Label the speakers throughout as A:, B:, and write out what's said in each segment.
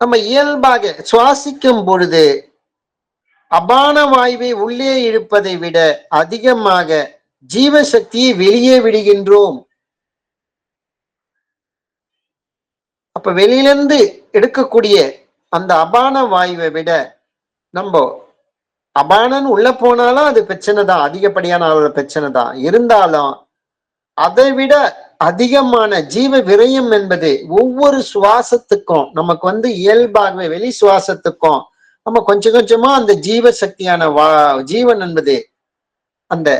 A: நம்ம இயல்பாக சுவாசிக்கும் பொழுது அபான வாயுவை உள்ளே இழுப்பதை விட அதிகமாக ஜீவசக்தியை வெளியே விடுகின்றோம். அப்ப வெளியிலிருந்து எடுக்கக்கூடிய அந்த அபான வாயுவை விட நம்ம அபானன் உள்ள போனாலும் அது பிரச்சனை தான், அதிகப்படியான அளவுல பிரச்சனை தான். இருந்தாலும் அதை விட அதிகமான ஜீவ விரயம் என்பது ஒவ்வொரு சுவாசத்துக்கும் நமக்கு இயல்பாகவே வெளி சுவாசத்துக்கும் நம்ம கொஞ்சம் கொஞ்சமா அந்த ஜீவ சக்தியான ஜீவன் என்பது அந்த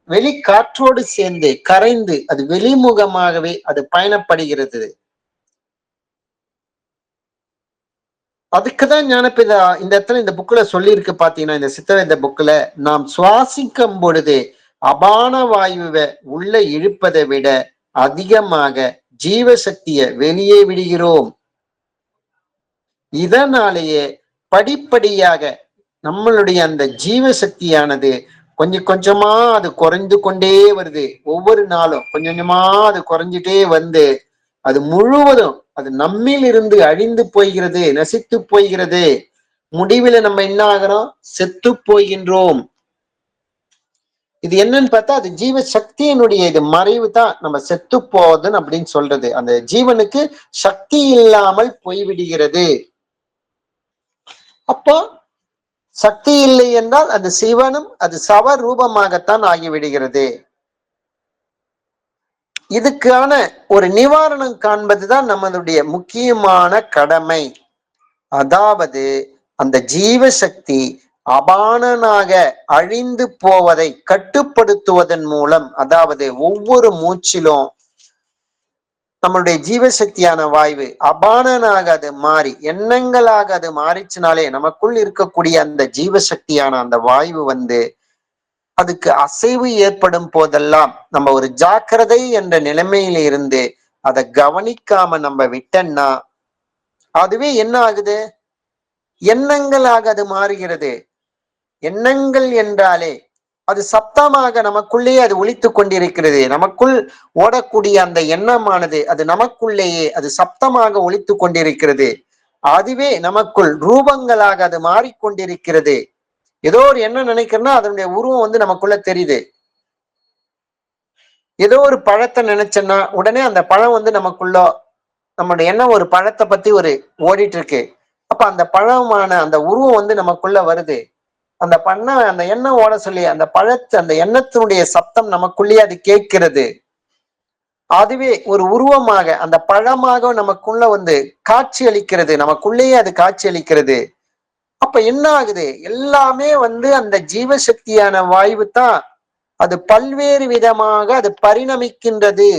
A: வெளிக்காற்றோடு சேர்ந்து கரைந்து அது வெளிமுகமாகவே அது பயணப்படுகிறது. அதுக்குதான் ஞானப்பிதா இந்த இடத்துல இந்த புக்ல சொல்லி இருக்கு பாத்தீங்கன்னா, இந்த சித்தவேத புக்ல நாம் சுவாசிக்கும் பொழுது அபான வாயுவை உள்ள இழுப்பதை விட அதிகமாக ஜீவசக்தியை வெளியே விடுகிறோம். இதனாலேயே படிப்படியாக நம்மளுடைய அந்த ஜீவசக்தியானது கொஞ்சம் கொஞ்சமா அது குறைந்து கொண்டே வருது. ஒவ்வொரு நாளும் கொஞ்சம் கொஞ்சமா அது குறைஞ்சிட்டே வந்து அது முழுவதும் அது நம்மில் இருந்து அழிந்து போய்கிறது, நசித்து போய்கிறது. முடிவில் நம்ம என்ன ஆகிறோம்? செத்து போகின்றோம். இது என்னன்னு பார்த்தா அது ஜீவ சக்தியினுடைய இது மறைவு தான் நம்ம செத்து போவதுன்னு அப்படின்னு சொல்றது. அந்த ஜீவனுக்கு சக்தி இல்லாமல் போய்விடுகிறது. அப்போ சக்தி இல்லை என்றால் அது சிவனும் அது சவ ரூபமாகத்தான் ஆகிவிடுகிறது. இதுக்கான ஒரு நிவாரணம் காண்பதுதான் நம்மளுடைய முக்கியமான கடமை. அதாவது அந்த ஜீவசக்தி அபானனாக அழிந்து போவதை கட்டுப்படுத்துவதன் மூலம், அதாவது ஒவ்வொரு மூச்சிலும் நம்மளுடைய ஜீவசக்தியான வாய்வு அபானனாக அது மாறி எண்ணங்களாக அது மாறிச்சுனாலே நமக்குள் இருக்கக்கூடிய அந்த ஜீவசக்தியான அந்த வாய்வு அதுக்கு அசைவு ஏற்படும் போதெல்லாம் நம்ம ஒரு ஜாக்கிரதை என்ற நிலைமையில இருந்து அதை கவனிக்காம நம்ம விட்டோம்னா அதுவே என்ன ஆகுது? எண்ணங்களாக அது மாறுகிறது. எண்ணங்கள் என்றாலே அது சப்தமாக நமக்குள்ளேயே அது ஒலித்து கொண்டிருக்கிறது. நமக்குள் ஓடக்கூடிய அந்த எண்ணமானது அது நமக்குள்ளேயே அது சப்தமாக ஒலித்து கொண்டிருக்கிறது. அதுவே நமக்குள் ரூபங்களாக அது மாறிக்கொண்டிருக்கிறது. ஏதோ ஒரு எண்ணம் நினைக்கிறோம்னா அதனுடைய உருவம் நமக்குள்ள தெரியுது. ஏதோ ஒரு பழத்தை நினைச்சோன்னா உடனே அந்த பழம் நமக்குள்ள நம்மளுடைய எண்ணம் ஒரு பழத்தை பத்தி ஒரு ஓடிட்டு இருக்கு. அப்ப அந்த பழமான அந்த உருவம் நமக்குள்ள வருது. அந்த எண்ணம் ஓட சொல்லி அந்த பழத்தை அந்த எண்ணத்தினுடைய சப்தம் நமக்குள்ளேயே அது கேட்கிறது. அதுவே ஒரு உருவமாக அந்த பழமாக நமக்குள்ள காட்சி அளிக்கிறது. நமக்குள்ளேயே அது காட்சி அளிக்கிறது. அப்ப என்ன ஆகுது? எல்லாமே அந்த ஜீவசக்தியான வாயு தான் அது பல்வேறு விதமாக அது பரிணமிக்கின்றது,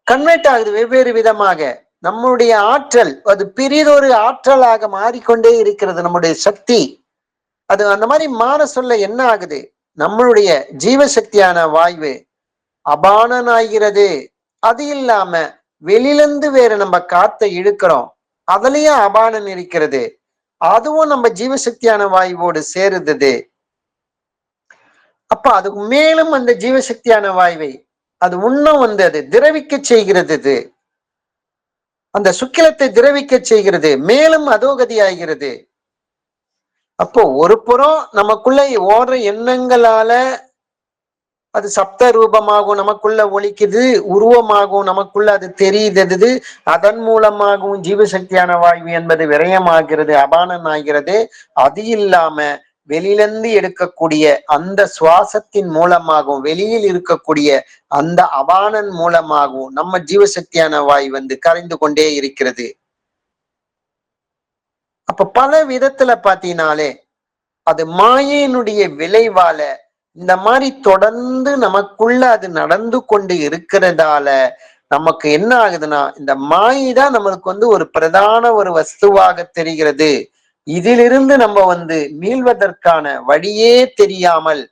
A: கன்வெர்ட் ஆகுது வெவ்வேறு விதமாக. நம்முடைய ஆற்றல் அது பெரியதொரு ஆற்றலாக மாறிக்கொண்டே இருக்கிறது. நம்முடைய சக்தி அது அந்த மாதிரி மாற சொல்ல என்ன ஆகுது? நம்மளுடைய ஜீவசக்தியான வாய்வு அபானனாகிறது. அது இல்லாம வெளியிலிருந்து வேற நம்ம காத்தை இழுக்கிறோம், அதுலயும் அபானன் இருக்கிறது. அதுவும் நம்ம ஜீவசக்தியான வாயுவோடு சேருது. அப்ப அதுக்கு மேலும் அந்த ஜீவசக்தியான வாயுவை அது இன்னும் அது திரவிக்க செய்கிறது. அந்த சுக்கிலத்தை திரவிக்க செய்கிறது. மேலும் அதோகதி ஆகிறது. அப்போ ஒரு புறம் நமக்குள்ள ஓடுற எண்ணங்களால அது சப்த ரூபமாகவும் நமக்குள்ள ஒலிக்குது, உருவமாகவும் நமக்குள்ள அது தெரியுது. அதன் மூலமாகவும் ஜீவசக்தியான வாயு என்பது விரயமாகிறது, அபானன் ஆகிறது. அது இல்லாம வெளியிலிருந்து எடுக்கக்கூடிய அந்த சுவாசத்தின் மூலமாகவும் வெளியில் இருக்கக்கூடிய அந்த அபானன் மூலமாகவும் நம்ம ஜீவசக்தியான வாயு கரைந்து கொண்டே இருக்கிறது. அப்ப பல விதத்துல பாத்தீங்கன்னாலே அது மாயினுடைய விளைவால இந்த மாதிரி தொடர்ந்து நமக்குள்ள அது நடந்து கொண்டு இருக்கிறதால நமக்கு என்ன ஆகுதுன்னா இந்த மாயை தான் நம்மளுக்கு ஒரு பிரதான ஒரு வஸ்துவாக தெரிகிறது. இதிலிருந்து நம்ம மீள்வதற்கான வழியே தெரியாமல்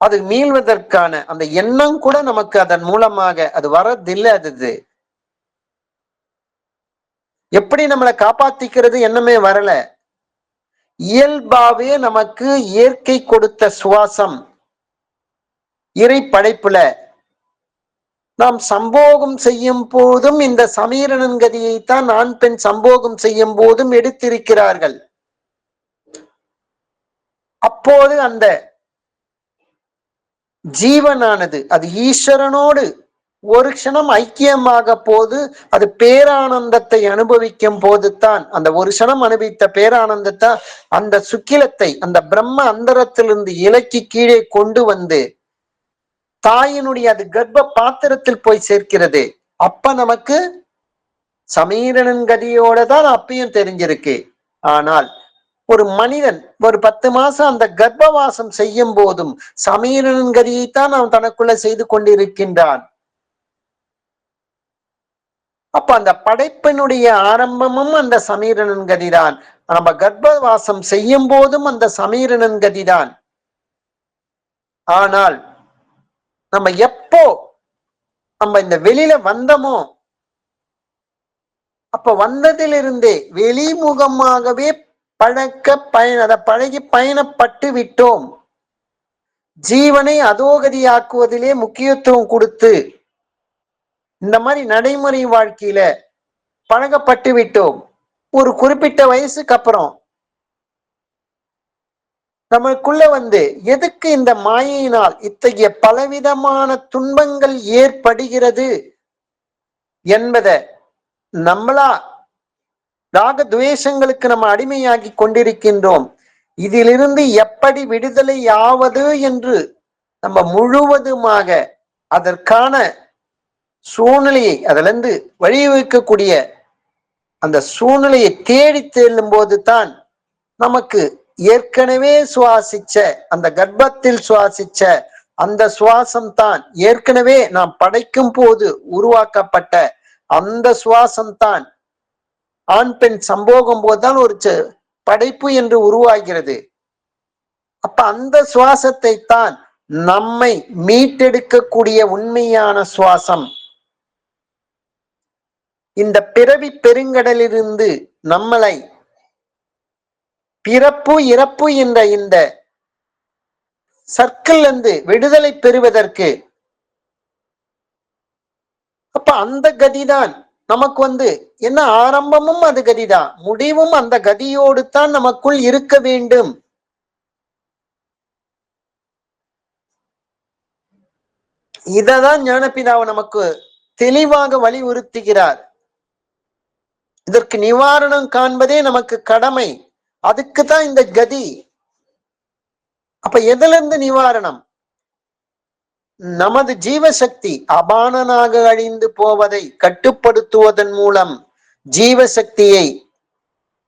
A: அது மீள்வதற்கான அந்த எண்ணம் கூட நமக்கு அதன் மூலமாக அது வரதில்லை. அது எப்படி நம்மளை காப்பாத்திக்கிறது எண்ணமே வரல. இயல்பாவே நமக்கு இயற்கை கொடுத்த சுவாசம் இறை படைப்புல நாம் சம்போகம் செய்யும் போதும் இந்த சமீரணன் கதியைத்தான் ஆண் பெண் சம்போகம் செய்யும் போதும் எடுத்திருக்கிறார்கள். அப்போது அந்த ஜீவனானது அது ஈஸ்வரனோடு ஒரு க்ஷணம் ஐக்கியமாக போது அது பேரானந்தத்தை அனுபவிக்கும் போதுதான், அந்த ஒரு க்ஷணம் அனுபவித்த பேரானந்தத்தை அந்த சுக்கிலத்தை அந்த பிரம்ம அந்தரத்திலிருந்து இலக்கி கீழே கொண்டு வந்து தாயினுடைய அது கர்ப்ப பாத்திரத்தில் போய் சேர்க்கிறது. அப்ப நமக்கு சமீரணன் கதியோட தான் அப்பயும் தெரிஞ்சிருக்கு. ஆனால் ஒரு மனிதன் ஒரு 10 மாசம் அந்த கர்ப்பவாசம் செய்யும் போதும் சமீரணன் கதியைத்தான் அவன் தனக்குள்ள செய்து கொண்டிருக்கின்றான். அப்ப அந்த படைப்பினுடைய ஆரம்பமும் அந்த சமீரணன் கதிதான். நம்ம கர்ப்பவாசம் செய்யும் போதும் அந்த சமீரணன் கதிதான். ஆனால் நம்ம எப்போ நம்ம இந்த வெளியில வந்தோமோ அப்ப வந்ததிலிருந்தே வெளிமுகமாகவே பழகி பயணப்பட்டு விட்டோம். ஜீவனை அதோகதியாக்குவதிலே முக்கியத்துவம் கொடுத்து இந்த மாதிரி நடைமுறை வாழ்க்கையில பழகப்பட்டு விட்டோம். ஒரு குறிப்பிட்ட வயசுக்கு அப்புறம் நம்மளுக்குள்ள வந்து எதுக்கு இந்த மாயையினால் இத்தகைய பலவிதமான துன்பங்கள் ஏற்படுகிறது என்பதை நம்மளா ராக துவேஷங்களுக்கு நம்ம அடிமையாகி கொண்டிருக்கின்றோம். இதிலிருந்து எப்படி விடுதலை ஆவது என்று நம்ம முழுவதுமாக அதற்கான சூழ்நிலையை அதிலிருந்து வழிவகுக்கக்கூடிய அந்த சூழ்நிலையை தேடி செல்லும் போதுதான் நமக்கு ஏற்கனவே சுவாசிச்ச அந்த கர்ப்பத்தில் சுவாசிச்ச அந்த சுவாசம் தான் ஏற்கனவே நாம் படைக்கும் போது உருவாக்கப்பட்ட அந்த சுவாசம் தான் ஆண் பெண் சம்போகம் போதுதான் ஒரு படைப்பு என்று உருவாகிறது. அப்ப அந்த சுவாசத்தை தான் நம்மை மீட்டெடுக்கக்கூடிய உண்மையான சுவாசம். இந்த பிறவி பெருங்கடலிலிருந்து நம்மளை பிறப்பு இறப்பு என்ற இந்த சர்க்கிள் இருந்து விடுதலை பெறுவதற்கு அப்ப அந்த கதிதான் நமக்கு வந்து என்ன, ஆரம்பமும் அது கதிதான், முடிவும் அந்த கதியோடு தான் நமக்குள் இருக்க வேண்டும். இததான் ஞானபிதாவை நமக்கு தெளிவாக வலியுறுத்துகிறார். இதற்கு நிவாரணம் காண்பதே நமக்கு கடமை. அதுக்குதான் இந்த கதி. அப்ப எதுல இருந்து நிவாரணம்? நமது ஜீவசக்தி அபானனாக அழிந்து போவதை கட்டுப்படுத்துவதன் மூலம் ஜீவசக்தியை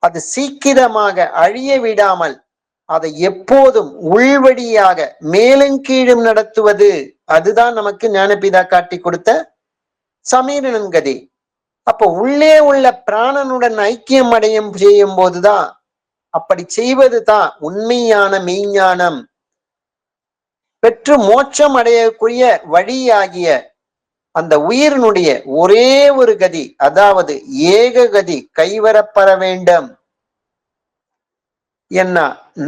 A: அது சீக்கிரமாக அழிய விடாமல் அதை எப்போதும் உள்வழியாக மேலும் கீழும் நடத்துவது, அதுதான் நமக்கு ஞானபிதா காட்டி கொடுத்த சமீரணன் கதி. அப்போ உள்ளே உள்ள பிராணனுடன் ஐக்கியம் அடையும் செய்யும் போதுதான், அப்படி செய்வதுதான் உண்மையான மெய்ஞானம். பெற்று மோட்சம் அடையக்கூடிய வழியாகிய அந்த உயிரினுடைய ஒரே ஒரு கதி, அதாவது ஏக கதி கைவரப்பெற வேண்டும். என்ன,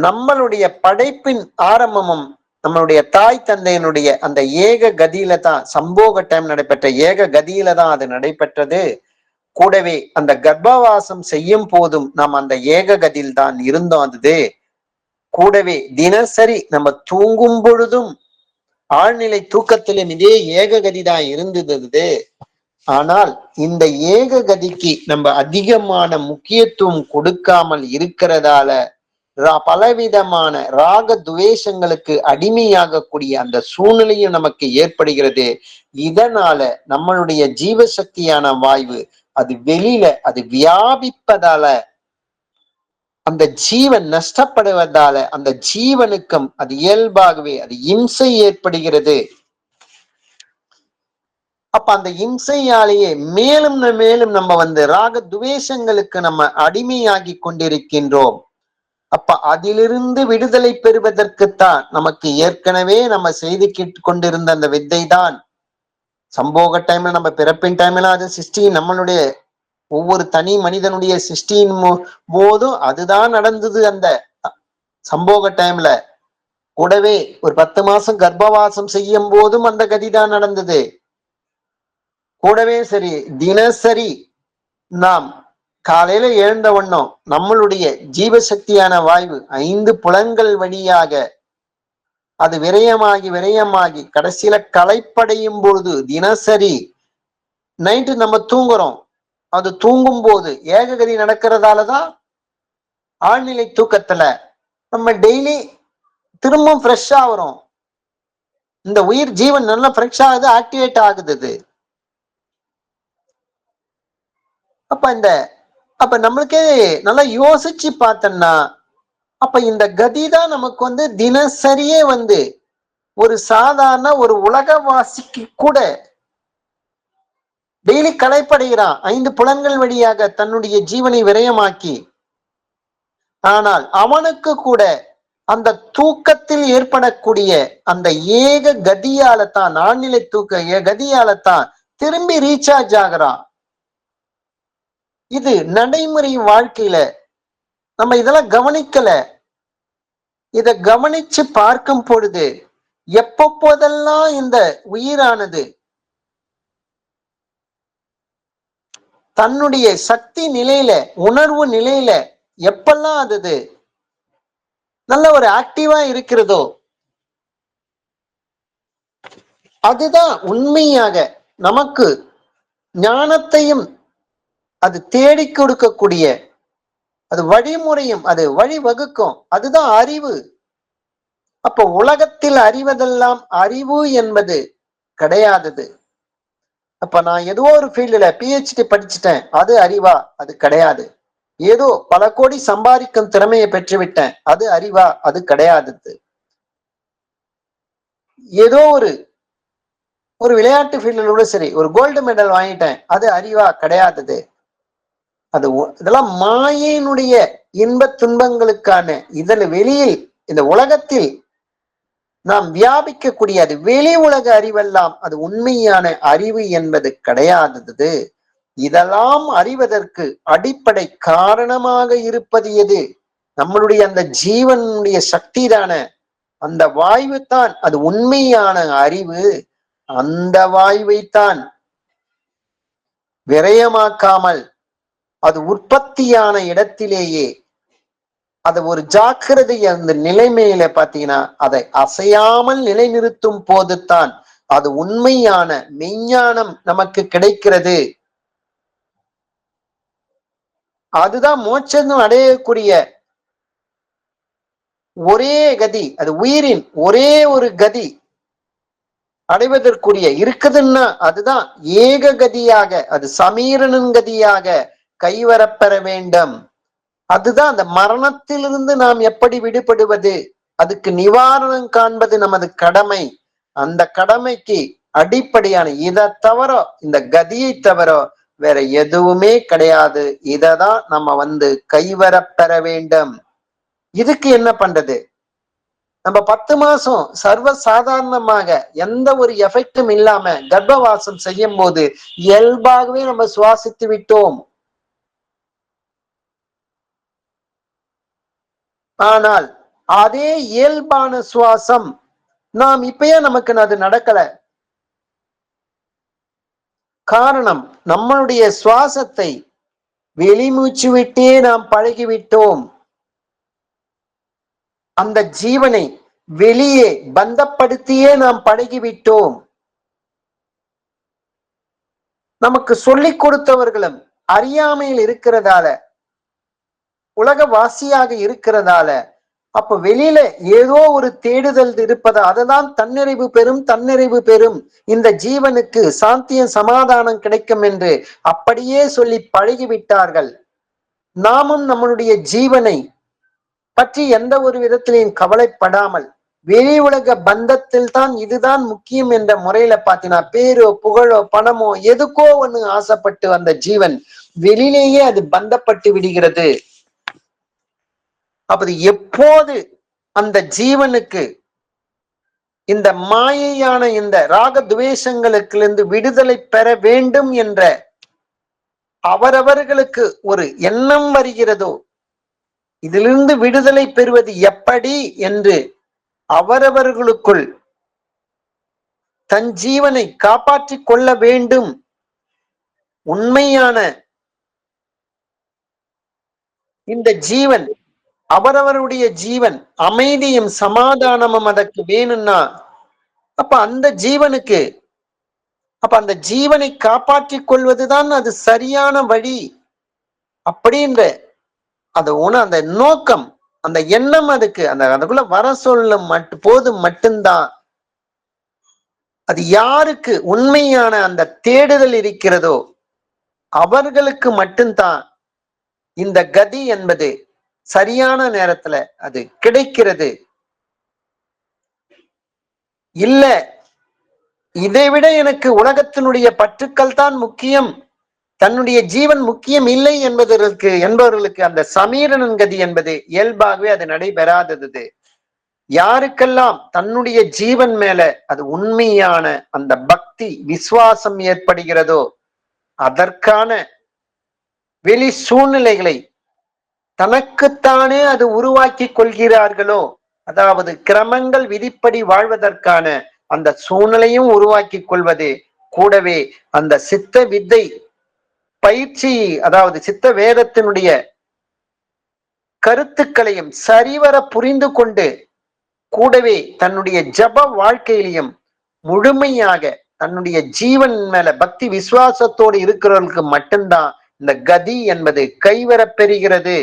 A: நம்மளுடைய படைப்பின் ஆரம்பமும் நம்மளுடைய தாய் தந்தையினுடைய அந்த ஏக கதியில தான், சம்போக டைம் நடைபெற்ற ஏக கதியில தான் அது நடைபெற்றது. கூடவே அந்த கர்ப்பவாசம் செய்யும் போதும் நாம் அந்த ஏக கதியில் தான் இருந்தோம். அது கூடவே தினசரி நம்ம தூங்கும் பொழுதும் ஆழ்நிலை தூக்கத்திலும் இதே ஏக கதிதான் இருந்தது. ஆனால் இந்த ஏக கதிக்கு நம்ம அதிகமான முக்கியத்துவம் கொடுக்காமல் இருக்கிறதால பலவிதமான ராக துவேஷங்களுக்கு அடிமையாகக்கூடிய அந்த சூழ்நிலையும் நமக்கு ஏற்படுகிறது. இதனால நம்மளுடைய ஜீவசக்தியான வாயு அது வெளியில அது வியாபிப்பதால அந்த ஜீவன் நஷ்டப்படுவதால அந்த ஜீவனுக்கும் அது இயல்பாகவே அது இம்சை ஏற்படுகிறது. அப்ப அந்த இம்சையாலேயே மேலும் மேலும் நம்ம வந்து ராக துவேஷங்களுக்கு நம்ம அடிமையாகி கொண்டிருக்கின்றோம். அப்ப அதிலிருந்து விடுதலை பெறுவதற்குத்தான் நமக்கு ஏற்கனவே நம்ம செய்து கொண்டிருந்த அந்த வித்தை தான் சம்போக டைம்ல, நம்ம பிறப்பின் டைம்ல அது சிருஷ்டி, நம்மளுடைய ஒவ்வொரு தனி மனிதனுடைய சிருஷ்டியின் போதும் அதுதான் நடந்தது. அந்த சம்போக டைம்ல கூடவே ஒரு 10 மாசம் கர்ப்பவாசம் செய்யும் போதும் அந்த கதிதான் நடந்தது. கூடவே சரி தினசரி நாம் காலையில எழுந்த வண்ணம் நம்மளுடைய ஜீவசக்தியான வாயு 5 புலன்கள் வழியாக அது விரயமாகி கடைசியில களைப்படையும் பொழுது தினசரி நைட்டு நம்ம தூங்குறோம். அது தூங்கும் போது ஏககதி நடக்கிறதாலதான் ஆழ்நிலை தூக்கத்துல நம்ம டெய்லி திரும்பவும் ஃப்ரெஷ்ஷா வரும். இந்த உயிர் ஜீவன் நல்லா ஃப்ரெஷ் ஆகுது, ஆக்டிவேட் ஆகுது. அப்ப நம்மளுக்கே நல்லா யோசிச்சு பார்த்தோம்னா, அப்ப இந்த கதி தான் நமக்கு தினசரியே ஒரு சாதாரண ஒரு உலகவாசிக்கு கூட டெய்லி களைப்படைகிறான் 5 புலன்கள் வழியாக தன்னுடைய ஜீவனை விரயமாக்கி. ஆனால் அவனுக்கு கூட அந்த தூக்கத்தில் ஏற்படக்கூடிய அந்த ஏக கதியால தான், ஆழ்நிலை தூக்க கதியால தான் திரும்பி ரீசார்ஜ் ஆகிறான். இது நடைமுறை வாழ்க்கையில நம்ம இதெல்லாம் கவனிக்கல. இத கவனிச்சு பார்க்கும் பொழுது எப்பப்போதெல்லாம் இந்த உயிரானது தன்னுடைய சக்தி நிலையில, உணர்வு நிலையில எப்பெல்லாம் அது நல்ல ஒரு ஆக்டிவா இருக்கிறதோ, அதுதான் உண்மையாக நமக்கு ஞானத்தையும் அது தேடி கொடுக்கக்கூடிய அது வழிமுறையும் அது வழிவகுக்கும். அதுதான் அறிவு. அப்போ உலகத்தில் அறிவதெல்லாம் அறிவு என்பது கிடையாதது. அப்ப நான் ஏதோ ஒரு ஃபீல்டுல பிஹெச்டி படிச்சுட்டேன், அது அறிவா? அது கிடையாது. ஏதோ பல கோடி சம்பாதிக்கும் திறமையை பெற்றுவிட்டேன், அது அறிவா? அது கிடையாது. ஏதோ ஒரு விளையாட்டு ஃபீல்டில் கூட சரி, ஒரு கோல்டு மெடல் வாங்கிட்டேன், அது அறிவா? கிடையாது. அது இதெல்லாம் மாயினுடைய இன்ப துன்பங்களுக்கான இதில் வெளியில் இந்த உலகத்தில் நாம் வியாபிக்கக்கூடிய அது வெளி உலக அறிவெல்லாம் அது உண்மையான அறிவு என்பது கிடையாதது. இதெல்லாம் அறிவதற்கு அடிப்படை காரணமாக இருப்பது எது? நம்மளுடைய அந்த ஜீவனுடைய சக்தி தானே, அந்த வாயு தான் அது உண்மையான அறிவு. அந்த வாயுவைத்தான் விரயமாக்காமல் அது உற்பத்தியான இடத்திலேயே அதை ஒரு ஜாக்கிரதை அந்த நிலைமையில பாத்தீங்கன்னா அதை அசையாமல் நிலைநிறுத்தும் போதுதான் அது உண்மையான மெய்ஞானம் நமக்கு கிடைக்கிறது. அதுதான் மோட்சம் அடையக்கூடிய ஒரே கதி. அது உயிரின் ஒரே ஒரு கதி அடைவதற்குரிய இருக்குதுன்னா அதுதான் ஏக கதியாக, அது சமீரனின் கதியாக கைவரப்பெற வேண்டும். அதுதான் அந்த மரணத்திலிருந்து நாம் எப்படி விடுபடுவது, அதுக்கு நிவாரணம் காண்பது நமது கடமை. அந்த கடமைக்கு அடிப்படையான இதை தவிர, இந்த கதியை தவிர வேற எதுவுமே கிடையாது. இததான் நம்ம கைவரப்பெற வேண்டும். இதுக்கு என்ன பண்றது? நம்ம 10 மாசம் சர்வ சாதாரணமாக எந்த ஒரு எஃபெக்டும் இல்லாம கர்ப்பவாசம் செய்யும் போது இயல்பாகவே நம்ம சுவாசித்து விட்டோம். ஆனால் அதே இயல்பான சுவாசம் நாம் இப்பயே நமக்கு அது நடக்கல. காரணம், நம்மளுடைய சுவாசத்தை வெளிமூச்சு விட்டே நாம் பழகிவிட்டோம். அந்த ஜீவனை வெளியே பந்தப்படுத்தியே நாம் பழகிவிட்டோம். நமக்கு சொல்லிக் கொடுத்தவர்களும் அறியாமையில் இருக்கிறதால, உலகவாசியாக இருக்கிறதால, அப்ப வெளியில ஏதோ ஒரு தேடுதல் இருப்பதா, அதுதான் தன்னிறைவு பெறும் இந்த ஜீவனுக்கு சாந்தியம் சமாதானம் கிடைக்கும் என்று அப்படியே சொல்லி பழகிவிட்டார்கள். நாமும் நம்மளுடைய ஜீவனை பற்றி எந்த ஒரு விதத்திலையும் கவலைப்படாமல் வெளி உலக பந்தத்தில் தான் இதுதான் முக்கியம் என்ற முறையில பாத்தீங்கன்னா, பேரோ புகழோ பணமோ எதுக்கோ ஒண்ணு ஆசைப்பட்டு அந்த ஜீவன் வெளியிலேயே அது பந்தப்பட்டு விடுகிறது. அப்படி எப்போது அந்த ஜீவனுக்கு இந்த மாயையான இந்த ராக துவேஷங்களுக்கு விடுதலை பெற வேண்டும் என்ற அவரவர்களுக்கு ஒரு எண்ணம் வருகிறதோ, இதிலிருந்து விடுதலை பெறுவது எப்படி என்று அவரவர்களுக்குள் தன் ஜீவனை காப்பாற்றிக் கொள்ள வேண்டும் உண்மையான இந்த ஜீவன், அவரவருடைய ஜீவன் அமைதியும் சமாதானமும் அதற்கு வேணும்னா, அப்ப அந்த ஜீவனுக்கு, அப்ப அந்த ஜீவனை காப்பாற்றிக் கொள்வதுதான் அது சரியான வழி அப்படின்ற அந்த நோக்கம், அந்த எண்ணம் அதுக்கு அந்த அதுக்குள்ள வர சொல்ல மட்டும்தான். அது யாருக்கு உண்மையான அந்த தேடுதல் இருக்கிறதோ அவர்களுக்கு மட்டும்தான் இந்த கதி என்பது சரியான நேரத்துல அது கிடைக்கிறது. இல்ல, இதைவிட எனக்கு உலகத்தினுடைய பற்றுக்கள் தான் முக்கியம், தன்னுடைய ஜீவன் முக்கியம் இல்லை என்பவர்களுக்கு அந்த சமீரணன் கதி என்பது இயல்பாகவே அது நடைபெறாதது. யாருக்கெல்லாம் தன்னுடைய ஜீவன் மேல அது உண்மையான அந்த பக்தி விசுவாசம் ஏற்படுகிறதோ அதற்கான வெளி சூழ்நிலைகளை தனக்குத்தானே அது உருவாக்கி கொள்கிறார்களோ, அதாவது கிரமங்கள் விதிப்படி வாழ்வதற்கான அந்த சூழ்நிலையும் உருவாக்கி கொள்வது கூடவே அந்த சித்த வித்தை பயிற்சி, அதாவது சித்த வேதத்தினுடைய கருத்துக்களையும் சரிவர புரிந்து கொண்டு கூடவே தன்னுடைய ஜப வாழ்க்கையிலையும் முழுமையாக தன்னுடைய ஜீவன் மேல பக்தி விசுவாசத்தோடு இருக்கிறவர்களுக்கு மட்டும்தான் இந்த கதி என்பது கைவரப் பெறுகிறது.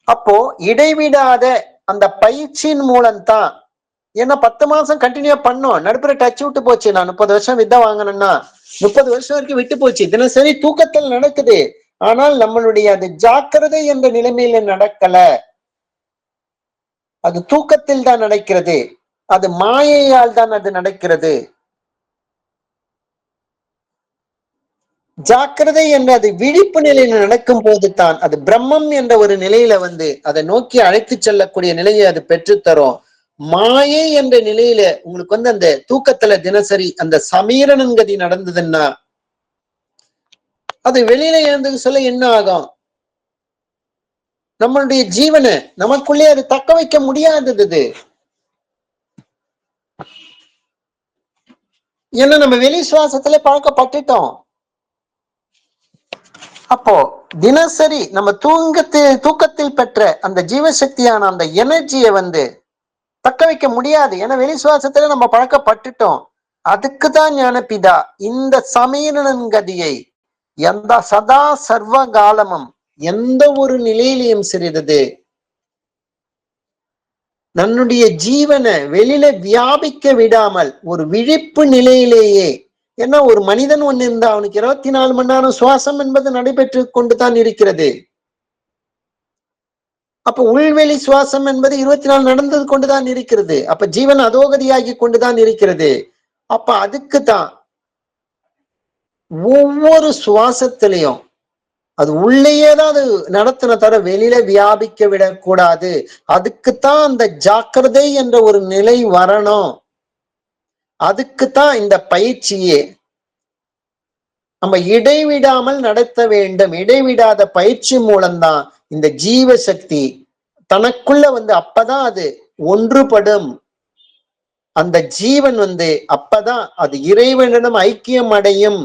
A: அப்போ இடைவிடாத அந்த பயிற்சியின் மூலம்தான், ஏன்னா 10 மாசம் கண்டினியூ பண்ணோம், நடுப்புற டச் விட்டு போச்சு. நான் 30 வருஷம் வித்தை வாங்கணும்னா 30 வருஷம் வரைக்கும் விட்டு போச்சு. தினசரி தூக்கத்தில் நடக்குது, ஆனால் நம்மளுடைய அது ஜாக்கிரதை என்ற நிலைமையில நடக்கல, அது தூக்கத்தில் தான் நடக்கிறது, அது மாயையால் தான் அது நடக்கிறது. ஜாக்கிரதை என்ற அது விழிப்பு நிலையில நடக்கும் போது தான் அது பிரம்மம் என்ற ஒரு நிலையில அதை நோக்கி அழைத்து செல்லக்கூடிய நிலையை அது பெற்றுத்தரும். மாயை என்ற நிலையில உங்களுக்கு அந்த தூக்கத்துல தினசரி அந்த சமீரணன் கதி நடந்ததுன்னா அது வெளியில எழுந்து சொல்ல என்ன ஆகும், நம்மளுடைய ஜீவனை நமக்குள்ளே அது தக்க வைக்க முடியாதது. ஏன்னா நம்ம வெளி சுவாசத்துல பழக்கப்பட்டுட்டோம். அப்போ தினசரி நம்ம தூக்கத்தில் பெற்ற அந்த ஜீவசக்தியான அந்த எனர்ஜியை தக்க வைக்க முடியாது. ஏன்னா வெளி சுவாசத்துல நம்ம பழக்கப்பட்டுட்டோம். அதுக்குதான் ஞானபிதா இந்த சமீரணன் கதியை எந்த சதா சர்வ காலமும் எந்த ஒரு நிலையிலையும் சிறிது தன்னுடைய ஜீவனை வெளியில வியாபிக்க விடாமல் ஒரு விழிப்பு நிலையிலேயே, ஏன்னா ஒரு மனிதன் ஒண்ணு இருந்தா அவனுக்கு 24 மணி நேரம் சுவாசம் என்பது நடைபெற்று கொண்டுதான் இருக்கிறது. அப்ப உள்வெளி சுவாசம் என்பது 24 நடந்தது கொண்டுதான் இருக்கிறது. அப்ப ஜீவன் அதோகதியாகி கொண்டுதான் இருக்கிறது. அப்ப அதுக்குதான் ஒவ்வொரு சுவாசத்திலையும் அது உள்ளேயேதான் அது நடத்தின தவிர வெளியில வியாபிக்க விடக்கூடாது. அதுக்குத்தான் அந்த ஜாக்கிரதை என்ற ஒரு நிலை வரணும். அதுக்குத்தான் இந்த பயிற்சியே நம்ம இடைவிடாமல் நடத்த வேண்டும். இடைவிடாத பயிற்சி மூலம்தான் இந்த ஜீவசக்தி தனக்குள்ள அப்பதான் அது ஒன்றுபடும். அந்த ஜீவன் அப்பதான் அது இறைவனிடம் ஐக்கியம் அடையும்.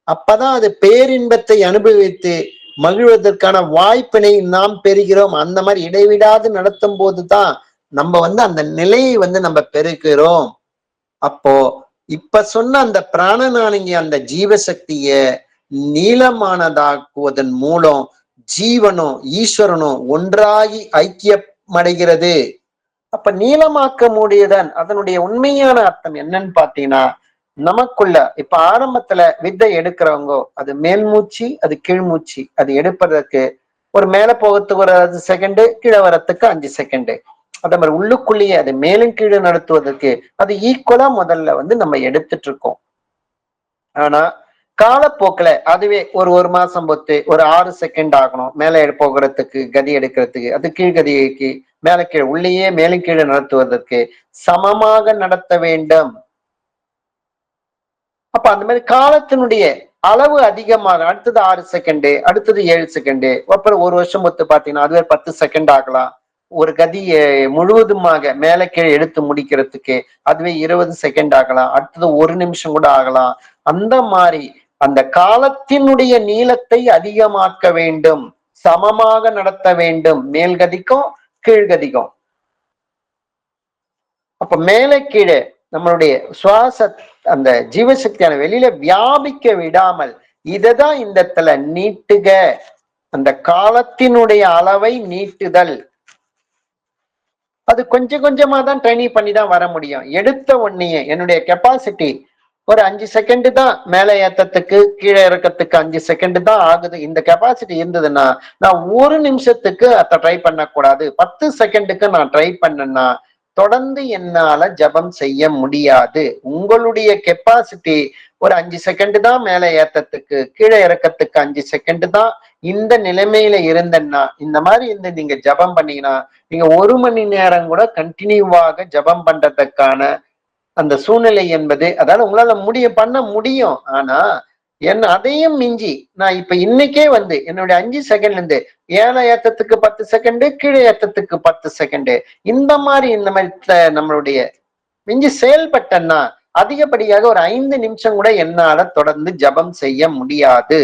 A: அப்பதான் அது பேரின்பத்தை அனுபவித்து மகிழ்வதற்கான வாய்ப்பினை நாம் பெறுகிறோம். அந்த மாதிரி இடைவிடாது நடத்தும் போதுதான் நம்ம அந்த நிலையை நம்ம பெறுகிறோம். அப்போ இப்ப சொன்ன அந்த பிராணனானங்கி அந்த ஜீவசக்திய நீளமானதாக்குவதன் மூலம் ஜீவனும் ஈஸ்வரனும் ஒன்றாகி ஐக்கியமடைகிறது. அப்ப நீளமாக்க முடியுதன் அதனுடைய உண்மையான அர்த்தம் என்னன்னு பாத்தீங்கன்னா, நமக்குள்ள இப்ப ஆரம்பத்துல வித்தை எடுக்கிறவங்க அது மேல் மூச்சு, அது கீழ்மூச்சு, அது எடுப்பதற்கு ஒரு மேல போகிறதுக்கு ஒரு செகண்டு, கீழே வரத்துக்கு 5 செகண்டு. அதே மாதிரி உள்ளுக்குள்ளேயே அது மேலும் கீழே நடத்துவதற்கு அது ஈக்குவலா முதல்ல நம்ம எடுத்துட்டு இருக்கோம். ஆனா காலப்போக்கில் அதுவே ஒரு மாசம் பொத்து ஒரு 6 செகண்ட் ஆகணும் மேல போகிறதுக்கு, கதி எடுக்கிறதுக்கு, அது கீழ்கதிக்கு மேல கீழே உள்ளேயே மேலும் கீழே நடத்துவதற்கு சமமாக நடத்த வேண்டும். அப்ப அந்த மாதிரி காலத்தினுடைய அளவு அதிகமாக, அடுத்தது 6 செகண்டு, அடுத்தது 7 செகண்டு, அப்புறம் ஒரு வருஷம் பொத்து பாத்தீங்கன்னா அதுவே 10 செகண்ட் ஆகலாம். ஒரு கதி முழுவதுமாக மேல கீழே எடுத்து முடிக்கிறதுக்கு அதுவே 20 செகண்ட் ஆகலாம், அடுத்தது 1 நிமிஷம் கூட ஆகலாம். அந்த மாதிரி அந்த காலத்தினுடைய நீளத்தை அதிகமாக்க வேண்டும், சமமாக நடத்த வேண்டும், மேல்கதிக்கும் கீழ்கதிக்கும். அப்ப மேலே கீழே நம்மளுடைய சுவாச அந்த ஜீவசக்தியான வெளியில வியாபிக்க விடாமல் இததான் இந்த இடத்துல நீட்டுக, அந்த காலத்தினுடைய அளவை நீட்டுதல். அது கொஞ்சம் கொஞ்சமா தான் ட்ரைனிங் பண்ணி தான் வர முடியும். எடுத்த உடனே என்னுடைய கெப்பாசிட்டி ஒரு 5 செகண்ட் தான் மேலே ஏத்தத்துக்கு கீழே இறக்கத்துக்கு 5 செகண்ட் தான் ஆகுது. இந்த கெப்பாசிட்டி இருந்ததுன்னா நான் 1 நிமிஷத்துக்கு அதை ட்ரை பண்ணக்கூடாது, 10 செகண்டுக்கு நான் ட்ரை பண்ணேன்னா தொடர்ந்து என்னால ஜபம் செய்ய முடியாது. உங்களுடைய கெப்பாசிட்டி ஒரு 5 செகண்ட் தான் மேலே ஏத்தத்துக்கு கீழே இறக்கத்துக்கு 5 செகண்ட் தான். இந்த நிலைமையில இருந்தேன்னா இந்த மாதிரி இருந்து நீங்க ஜபம் பண்ணீங்கன்னா நீங்க 1 மணி நேரம் கூட கண்டினியூவாக ஜபம் பண்றதுக்கான அந்த சூழ்நிலை என்பது, அதாவது உங்களால பண்ண முடியும். ஆனா என்ன அதையும் மிஞ்சி நான் இப்ப இன்னைக்கே வந்து என்னுடைய 5 செகண்ட்ல இருந்து ஏழை ஏத்தத்துக்கு 10 செகண்ட், கீழே ஏத்தத்துக்கு 10 செகண்ட், இந்த மாதிரி நம்மளுடைய மிஞ்சி செயல்பட்டன்னா அதிகப்படியாக ஒரு 5 நிமிஷம் கூட என்னால தொடர்ந்து ஜபம் செய்ய முடியாது.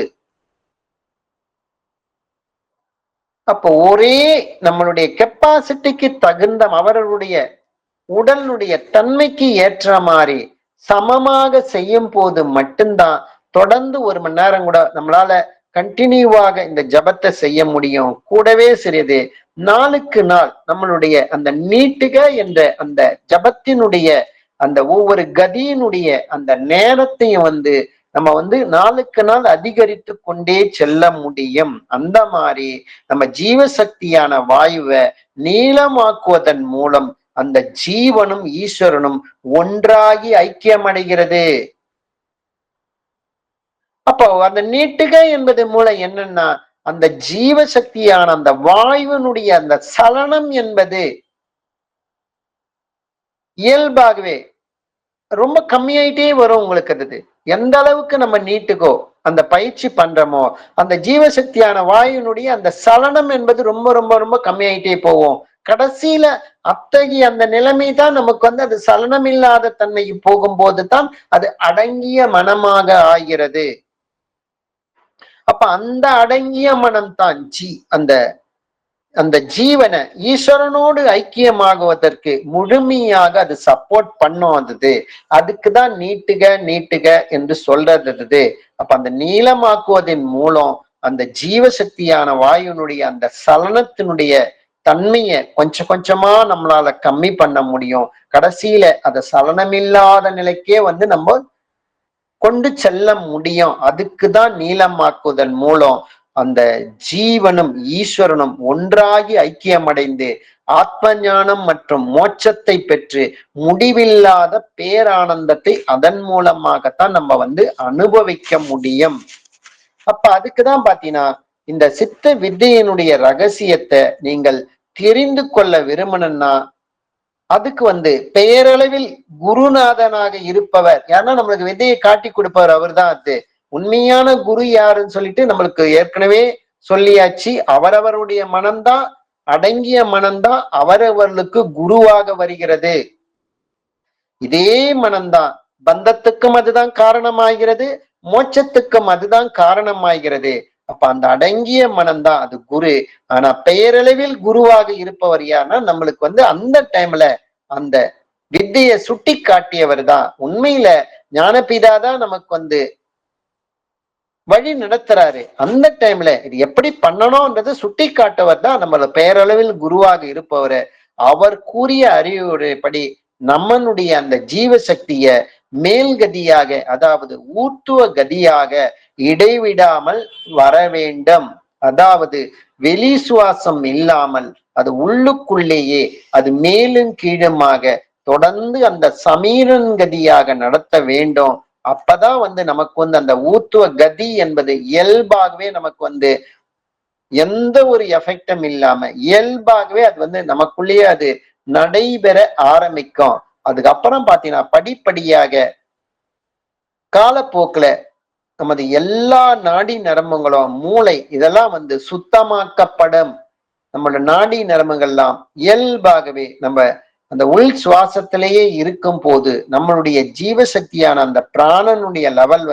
A: அப்போ ஒரே நம்மளுடைய கெப்பாசிட்டிக்கு தகுந்த அவர்களுடைய உடலுடைய தன்மைக்கு ஏற்ற மாதிரி சமமாக செய்யும் போது மட்டும்தான் தொடர்ந்து 1 மணி நேரம் கூட நம்மளால கண்டினியூவாக இந்த ஜபத்தை செய்ய முடியும். கூடவே சிறிது நாளுக்கு நாள் நம்மளுடைய அந்த நீட்டுக என்ற அந்த ஜபத்தினுடைய அந்த ஒவ்வொரு கதியினுடைய அந்த நேரத்தையும் வந்து நம்ம வந்து நாளுக்கு நாள் அதிகரித்து கொண்டே செல்ல முடியும். அந்த மாதிரி நம்ம ஜீவசக்தியான வாயுவை நீளமாக்குவதன் மூலம் அந்த ஜீவனும் ஈஸ்வரனும் ஒன்றாகி ஐக்கியமடைகிறது. அப்போ அந்த நீட்டுக என்பது மூலம் என்னன்னா அந்த ஜீவசக்தியான அந்த வாயுவனுடைய அந்த சலனம் என்பது இயல்பாகவே ரொம்ப கம்மியாயிட்டே வரும் உங்களுக்கு. அது எந்த அளவுக்கு நம்ம நீட்டுக்கோ அந்த பயிற்சி பண்றோமோ அந்த ஜீவசக்தியான வாயுனுடைய அந்த சலனம் என்பது ரொம்ப ரொம்ப ரொம்ப கம்மியாயிட்டே போகும். கடைசியில அத்தகைய அந்த நிலைமை தான் நமக்கு வந்து அது சலனம் இல்லாத தன்மை போகும்போது தான் அது அடங்கிய மனமாக ஆகிறது. அப்ப அந்த அடங்கிய மனம் தான் அந்த அந்த ஜீவனை ஈஸ்வரனோடு ஐக்கியமாகுவதற்கு முழுமையாக அது சப்போர்ட் பண்ணும். அதுக்குதான் நீட்டுக நீட்டுக என்று சொல்றது. அப்ப அந்த நீளமாக்குவதன் மூலம் அந்த ஜீவசக்தியான வாயுனுடைய அந்த சலனத்தினுடைய தன்மையை கொஞ்சம் கொஞ்சமா நம்மளால கம்மி பண்ண முடியும். கடைசியில அந்த சலனமில்லாத நிலைக்கே வந்து நம்ம கொண்டு செல்ல முடியும். அதுக்குதான் நீளமாக்குவதன் மூலம் அந்த ஜீவனும் ஈஸ்வரனும் ஒன்றாகி ஐக்கியமடைந்து ஆத்ம ஞானம் மற்றும் மோட்சத்தை பெற்று முடிவில்லாத பேரானந்தத்தை அதன் மூலமாகத்தான் நம்ம வந்து அனுபவிக்க முடியும். அப்ப அதுக்குதான் பாத்தீங்கன்னா இந்த சித்த வித்தையினுடைய ரகசியத்தை நீங்கள் தெரிந்து கொள்ள விரும்பணும்னா அதுக்கு வந்து பெயரளவில் குருநாதனாக இருப்பவர் யாருன்னா நம்மளுக்கு விதையை காட்டி கொடுப்பவர் அவர் தான். அது உண்மையான குரு யாருன்னு சொல்லிட்டு நம்மளுக்கு ஏற்கனவே சொல்லியாச்சு. அவரவருடைய மனம்தான், அடங்கிய மனம்தான் அவரவர்களுக்கு குருவாக வருகிறது. இதே மனம்தான் பந்தத்துக்கும் அதுதான் காரணமாகிறது, மோட்சத்துக்கும் அதுதான் காரணமாகிறது. அப்ப அந்த அடங்கிய மனம்தான் அது குரு. ஆனா பெயரளவில் குருவாக இருப்பவர் யாருன்னா நம்மளுக்கு வந்து அந்த டைம்ல அந்த வித்தையை சுட்டி காட்டியவர் தான். உண்மையில ஞானபிதா தான் நமக்கு வந்து வழி நடத்துறாரு. அந்த டைம்ல இது எப்படி பண்ணணும்ன்றது சுட்டி காட்டவர் தான் நம்மள பெயரளவில் குருவாக இருப்பவர். அவர் கூறிய அறிவுரைப்படி நம்மனுடைய அந்த ஜீவசக்திய மேல்கதியாக, அதாவது ஊர்த்துவ கதியாக இடைவிடாமல் வர வேண்டும். அதாவது வெளி சுவாசம் இல்லாமல் அது உள்ளுக்குள்ளேயே அது மேலும் கீழுமாக தொடர்ந்து அந்த சமீரன் கதியாக நடத்த வேண்டும். அப்பதான் வந்து நமக்கு வந்து அந்த ஊத்துவ கதி என்பது இயல்பாகவே நமக்கு வந்து எந்த ஒரு எஃபெக்டும் இல்லாம இயல்பாகவே அது வந்து நமக்குள்ளேயே அது நடைபெற ஆரம்பிக்கும். அதுக்கப்புறம் பாத்தீங்கன்னா படிப்படியாக காலப்போக்குல நமது எல்லா நாடி நரம்புகளும் மூளை இதெல்லாம் வந்து சுத்தமாக்கப்படும். நம்மளோட நாடி நரம்புகள்லாம் இயல்பாகவே நம்ம அந்த உள் சுவாசத்திலேயே இருக்கும் போது நம்மளுடைய ஜீவசக்தியான அந்த பிராணனுடைய லெவல்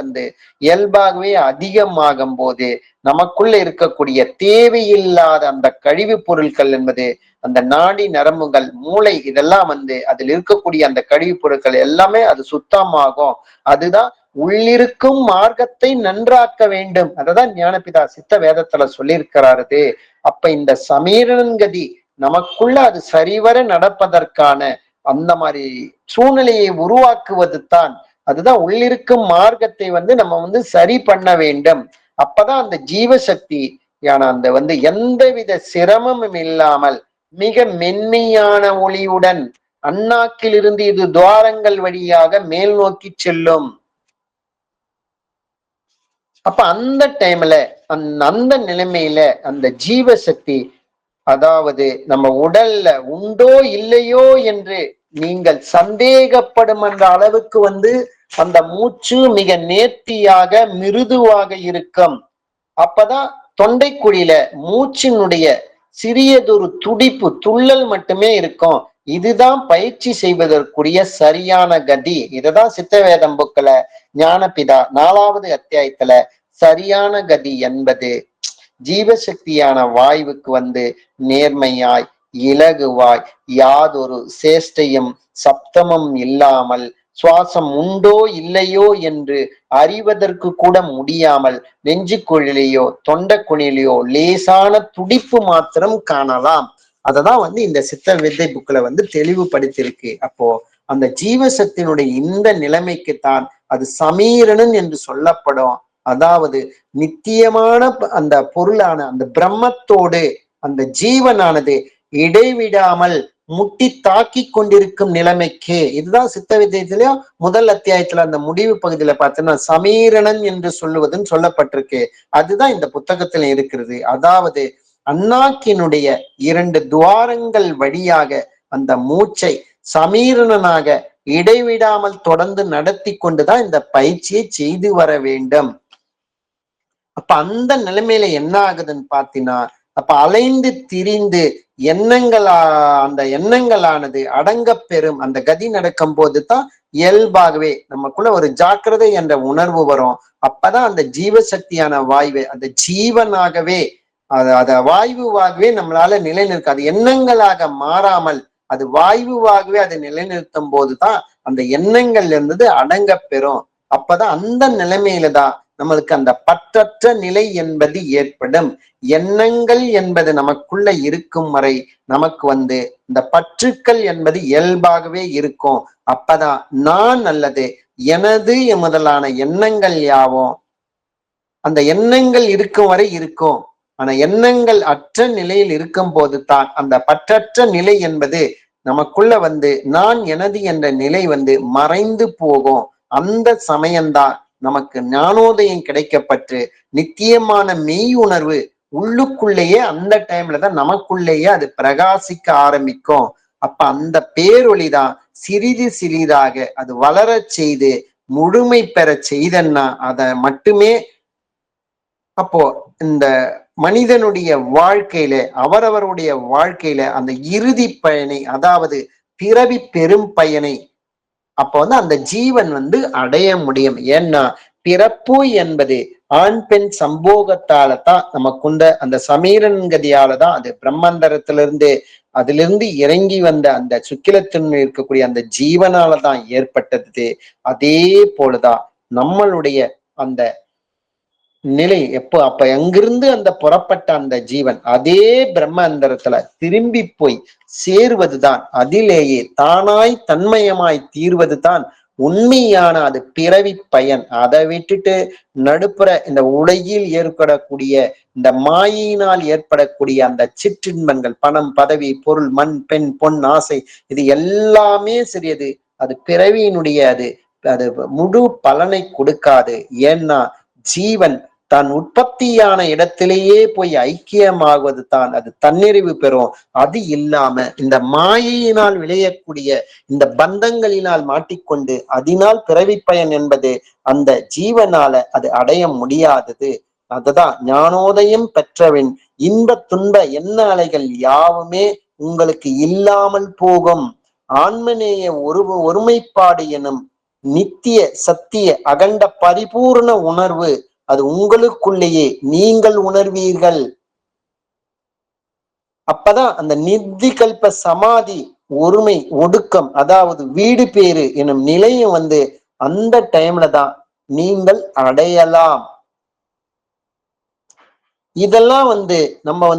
A: இயல்பாகவே அதிகமாகும் போது நமக்குள்ள இருக்கக்கூடிய தேவையில்லாத அந்த கழிவு பொருட்கள் என்பது அந்த நாடி நரம்புகள் மூளை இதெல்லாம் அதில் இருக்கக்கூடிய அந்த கழிவு பொருட்கள் எல்லாமே அது சுத்தமாகும். அதுதான் உள்ளிருக்கும் மார்க்கத்தை நன்றாக்க வேண்டும். அததான் ஞானபிதா சித்த வேதத்துல சொல்லியிருக்கிறாரு. அப்ப இந்த சமீரன்கதி நமக்குள்ள அது சரிவர நடப்பதற்கான அந்த மாதிரி சூழ்நிலையை உருவாக்குவது தான். அதுதான் உள்ளிருக்கும் மார்க்கத்தை நம்ம சரி பண்ண வேண்டும். அப்பதான் அந்த ஜீவசக்தி அந்த எந்தவித சிரமமும் இல்லாமல் மிக மென்மையான ஒளியுடன் அண்ணாக்கிலிருந்து இது துவாரங்கள் வழியாக மேல் நோக்கி செல்லும். அப்ப அந்த டைம்ல அந்த நிலைமையில அந்த ஜீவசக்தி அதாவது நம்ம உடல்ல உண்டோ இல்லையோ என்று நீங்கள் சந்தேகப்படும் அந்த அளவுக்கு அந்த மூச்சு மிக நேர்த்தியாக மிருதுவாக இருக்கும். அப்பதான் தொண்டைக்குழியில மூச்சினுடைய சிறியதொரு துடிப்பு துள்ளல் மட்டுமே இருக்கும். இதுதான் பயிற்சி செய்வதற்குரிய சரியான கதி. இதுதான் சித்தவேதம் புக்ல ஞானபிதா 4வது அத்தியாயத்துல சரியான கதி என்பது ஜீவசக்தியான வாயுவுக்கு நேர்மையாய் இலகுவாய் யாதொரு சேஷ்டையும் சப்தமும் இல்லாமல் சுவாசம் உண்டோ இல்லையோ என்று அறிவதற்கு கூட முடியாமல் நெஞ்சுக்குழிலையோ தொண்டைக்குழிலையோ லேசான துடிப்பு மாத்திரம் காணலாம். அததான் இந்த சித்த வித்தை புக்ல தெளிவுபடுத்தியிருக்கு. அப்போ அந்த ஜீவசக்தியினுடைய இந்த நிலைமைக்குத்தான் அது சமீரணன் என்று சொல்லப்படும். அதாவது நித்தியமான அந்த பொருளான அந்த பிரம்மத்தோடு அந்த ஜீவனானது இடைவிடாமல் முட்டி தாக்கி கொண்டிருக்கும் நிலைமைக்கு இதுதான் சித்த வித்தியத்திலயும் முதல் அத்தியாயத்துல அந்த முடிவு பகுதியில பார்த்தோம்னா சமீரணன் என்று சொல்லுவதுன்னு சொல்லப்பட்டிருக்கு. அதுதான் இந்த புத்தகத்துல இருக்கிறது. அதாவது அண்ணாக்கினுடைய 2 துவாரங்கள் வழியாக அந்த மூச்சை சமீரணனாக இடைவிடாமல் தொடர்ந்து நடத்தி கொண்டுதான் இந்த பயிற்சியை செய்து வர வேண்டும். அப்ப அந்த நிலைமையில என்ன ஆகுதுன்னு பாத்தீங்கன்னா, அப்ப அலைந்து திரிந்து அந்த எண்ணங்களானது அடங்க பெறும். அந்த கதி நடக்கும் போதுதான் இயல்பாகவே நமக்குள்ள ஒரு ஜாக்கிரதை என்ற உணர்வு வரும். அப்பதான் அந்த ஜீவசக்தியான வாய்வு அந்த ஜீவனாகவே அத வாயுவாகவே நம்மளால நிலைநிற்க அது எண்ணங்களாக மாறாமல் அது வாயுவாகவே அதை நிலைநிறுத்தும் போதுதான் அந்த எண்ணங்கள் இருந்தது அடங்க பெறும். அப்பதான் அந்த நிலைமையில தான் நம்மளுக்கு அந்த பற்றற்ற நிலை என்பது ஏற்படும். எண்ணங்கள் என்பது நமக்குள்ள இருக்கும் வரை நமக்கு இந்த பற்றுக்கள் என்பது இயல்பாகவே இருக்கும். அப்பதான் நான் அல்லது எனது முதலான எண்ணங்கள் யாவும் அந்த எண்ணங்கள் இருக்கும் வரை இருக்கும். ஆனா எண்ணங்கள் அற்ற நிலையில் இருக்கும் போது தான் அந்த பற்றற்ற நிலை என்பது நமக்குள்ள நான் எனது என்ற நிலை மறைந்து போகும். அந்த சமயம்தான் நமக்கு ஞானோதயம் கிடைக்கப்பட்டு நித்தியமான மெய் உணர்வு உள்ளுக்குள்ளேயே அந்த டைம்ல தான் நமக்குள்ளேயே அது பிரகாசிக்க ஆரம்பிக்கும். அப்ப அந்த பேரொளிதான் சிறிது சிறிதாக அது வளர செய்து முழுமை பெற செய்தன்னா அதை மட்டுமே அப்போ இந்த மனிதனுடைய வாழ்க்கையில அவரவருடைய வாழ்க்கையில அந்த இறுதி பயனை அதாவது பிறவி பெரும் பயனை அப்ப அந்த ஜீவன் அடைய முடியும். ஏன்னா பிறப்பு என்பது ஆண் பெண் சம்போகத்தால தான் நமக்குண்ட அந்த சமீரன்கதியாலதான் அது பிரம்மந்தரத்திலிருந்து அதிலிருந்து இறங்கி வந்த அந்த சுக்கிலத்தின் இருக்கக்கூடிய அந்த ஜீவனாலதான் ஏற்பட்டது. அதே போலதான் நம்மளுடைய அந்த நிலை அப்ப அங்கிருந்து அந்த புறப்பட்ட அந்த ஜீவன் அதே பிரம்ம அந்தரத்துல திரும்பி போய் சேருவதுதான் அதிலேயே தானாய் தன்மயமாய் தீர்வதுதான் உண்மையான அது பிறவி பயன். அதை விட்டுட்டு நடுப்புற இந்த உலகில் ஏற்படக்கூடிய இந்த மாயினால் ஏற்படக்கூடிய அந்த சிற்றின்பங்கள் பணம் பதவி பொருள் மண் பெண் பொன் ஆசை இது எல்லாமே சரியது அது பிறவியினுடைய அது அது முழு பலனை கொடுக்காது. ஏன்னா ஜீவன் தான் உற்பத்தியான இடத்திலேயே போய் ஐக்கியமாகுவது தான் அது தன்னிறைவு பெறும். அது இல்லாம இந்த மாயையினால் விளையக்கூடிய இந்த பந்தங்களினால் மாட்டிக்கொண்டு அதனால் பிறவி பயன் என்பது அந்த ஜீவனால அது அடைய முடியாதது. அதுதான் ஞானோதயம் பெற்றவின் இன்ப துன்ப எண்ண அலைகள் யாவுமே உங்களுக்கு இல்லாமல் போகும். ஆன்மநேய ஒருமைப்பாடு எனும் நித்திய சத்திய அகண்ட பரிபூர்ண உணர்வு அது உங்களுக்குள்ளேயே நீங்கள் உணர்வீர்கள். அப்பதான் அந்த நிர்விகல்ப சமாதி ஒருமை ஒடுக்கம், அதாவது வீடு பேரு எனும் நிலையம் அந்த டைம்ல தான் நீங்கள் அடையலாம். இதெல்லாம் நம்ம